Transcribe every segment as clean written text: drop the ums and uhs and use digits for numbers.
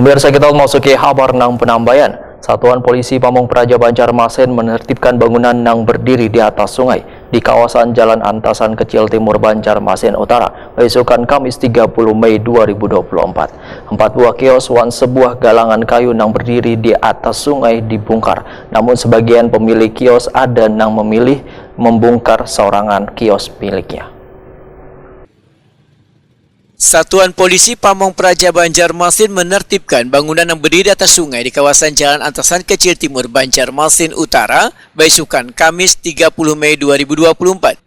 Pemirsa, kita memasuki kabar nang penambayan. Satuan Polisi Pamong Praja Banjarmasin menertibkan bangunan yang berdiri di atas sungai di kawasan Jalan Antasan Kecil Timur Banjarmasin Utara, besokan Kamis 30 Mei 2024. 4 buah kios dan sebuah galangan kayu yang berdiri di atas sungai dibongkar. Namun sebagian pemilik kios ada yang memilih membongkar sorangan kios miliknya. Satuan Polisi Pamong Praja Banjarmasin menertibkan bangunan yang berdiri di atas sungai di kawasan Jalan Antasan Kecil Timur Banjarmasin Utara, besokan Kamis 30 Mei 2024.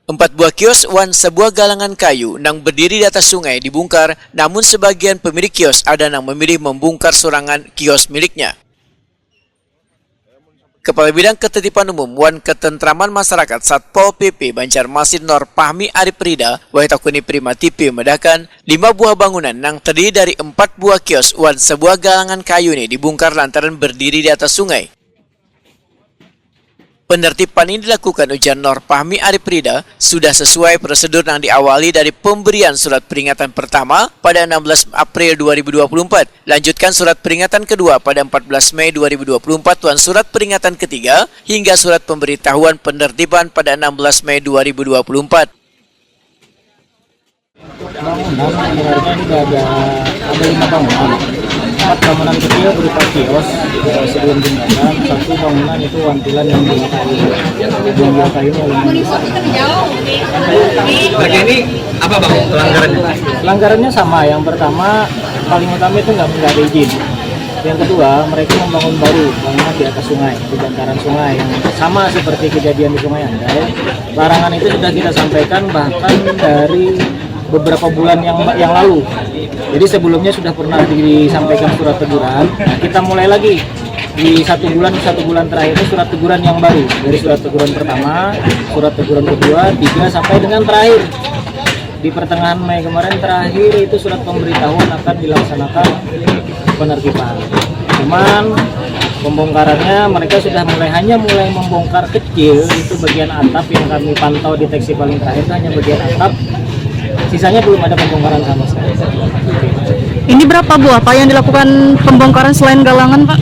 4 buah kios dan sebuah galangan kayu yang berdiri di atas sungai dibongkar, namun sebagian pemilik kios ada yang memilih membongkar sorangan kios miliknya. Kepala Bidang Ketertiban Umum wan Ketentraman Masyarakat Satpol PP Banjarmasin Nor Pahmi Arif Rida Waitakuni Prima TV medahkan 5 buah bangunan yang terdiri dari 4 buah kios wan sebuah galangan kayu ini dibongkar lantaran berdiri di atas sungai. Penertiban ini dilakukan ujar Nor Pahmi Arif Rida sudah sesuai prosedur yang diawali dari pemberian surat peringatan pertama pada 16 April 2024, lanjutkan surat peringatan kedua pada 14 Mei 2024 dan surat peringatan ketiga hingga surat pemberitahuan penertiban pada 16 Mei 2024. Bangunan sebenarnya juga ada 5 bangunan. 4 bangunan kecil berupa kios sebelum jembatan, 1 bangunan itu wantilan yang jual kayu. Berarti ini apa bang pelanggarannya? Pelanggarannya sama. Yang pertama paling utama itu nggak ada izin. Yang kedua, mereka membangun baru bangunan di atas sungai, di bantaran sungai yang sama seperti kejadian di Sungai Andai. Larangan itu sudah kita sampaikan bahkan dari beberapa bulan yang lalu. Jadi sebelumnya sudah pernah disampaikan surat teguran. Nah, kita mulai lagi di satu bulan terakhir itu surat teguran yang baru. Dari surat teguran pertama, surat teguran kedua, 3 sampai dengan terakhir. Di pertengahan Mei kemarin terakhir itu surat pemberitahuan akan dilaksanakan penertiban. Cuman pembongkarannya mereka sudah hanya mulai membongkar kecil, itu bagian atap yang kami pantau deteksi paling terakhir itu hanya bagian atap. Sisanya belum ada pembongkaran sama sekali. Ini berapa buah Pak yang dilakukan pembongkaran selain galangan Pak?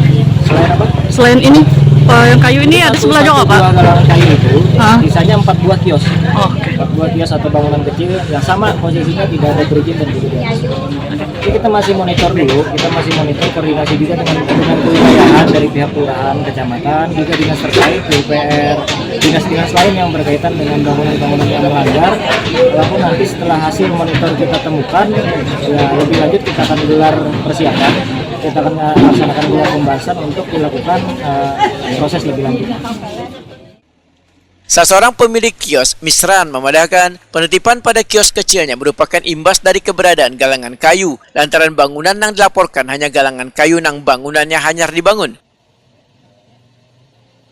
Selain apa? Selain ini yang kayu ini ada sebelah juga Pak? 1 galangan kayu itu, sisanya 4 buah kios. Oh. 4 buah kios atau bangunan kecil yang sama posisinya tidak ada berizin dan tidak ada. Jadi kita masih monitor dulu, kita masih monitor koordinasi juga dengan kewilayahan dari pihak kelurahan, kecamatan, juga dinas terkait, PUPR, dinas-dinas lain yang berkaitan dengan bangunan-bangunan yang melanggar. Lalu nanti setelah hasil monitor kita temukan, ya lebih lanjut kita akan gelar persiapan. Kita akan laksanakan gelar pembahasan untuk dilakukan proses lebih lanjut. Seorang pemilik kios, Misran, memadahkan penertiban pada kios kecilnya merupakan imbas dari keberadaan galangan kayu, lantaran bangunan yang dilaporkan hanya galangan kayu yang bangunannya hanyar dibangun.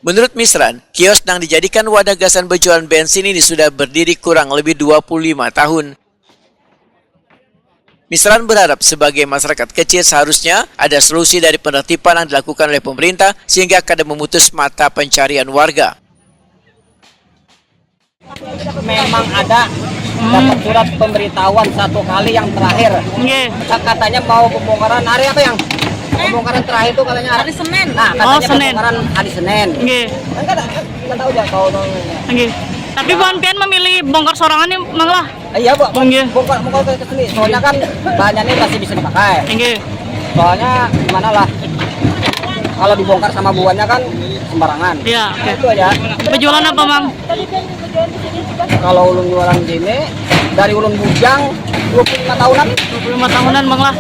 Menurut Misran, kios yang dijadikan wadah gasan berjualan bensin ini sudah berdiri kurang lebih 25 tahun. Misran berharap sebagai masyarakat kecil seharusnya ada solusi dari penertiban yang dilakukan oleh pemerintah sehingga kada memutus mata pencarian warga. Memang ada dapat surat pemberitahuan 1 kali yang terakhir. Katanya mau pembongkaran hari apa yang pembongkaran terakhir itu katanya hari Senin. Nah, katanya pembongkaran hari Senin. Kan kan tahu aja kau. Tapi bukan pian memilih bongkar sorangan ini malah. Iya, Bu. Bongkar ke sini. Soalnya kan bahannya ini masih bisa dipakai. Soalnya gimana lah? Kalau dibongkar sama buahnya kan sembarangan. Iya, oke. Itu aja. Berjualan apa, Mang? Kalau ulun jualan sini dari ulun bujang 25 tahunan. 25 tahunan, Mang lah.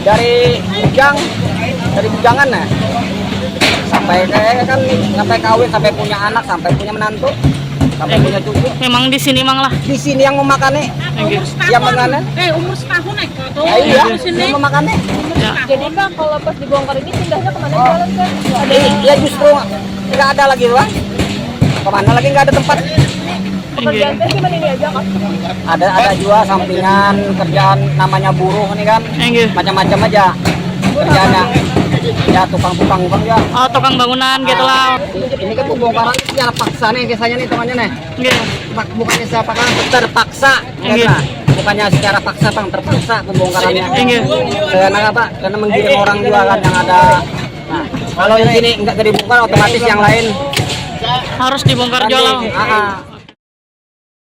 Dari bujangan nah. Sampai kawin, sampai punya anak, sampai punya menantu, sampai punya cucu. Memang di sini Mang lah. Di sini yang memakannya. Yang menganen. Umur setahun Iya, yang memakannya. Ya. Jadi Pak, kalau pas dibongkar ini pindahnya kemana jalan kan? Iya justru nggak ada lagi Pak. Kemana lagi nggak ada tempat. Pekerjaan saya cuma ini aja Kak. Ada juga sampingan kerjaan namanya buruh nih kan. Macam-macam aja kerjaannya. Ya tukang-tukang ya. Oh, tukang bangunan gitu lah. Ini kan pembongkaran secara paksa nih biasanya nih temannya nih. Bukannya siapa kan terpaksa. Kan? bukannya secara paksa Bang, terpaksa pembongkarannya. Iya. Karena apa? Karena menggiring orang juga kan yang ada. Nah, kalau yang sini enggak jadi bongkar otomatis yang lain Harus dibongkar banding. jual.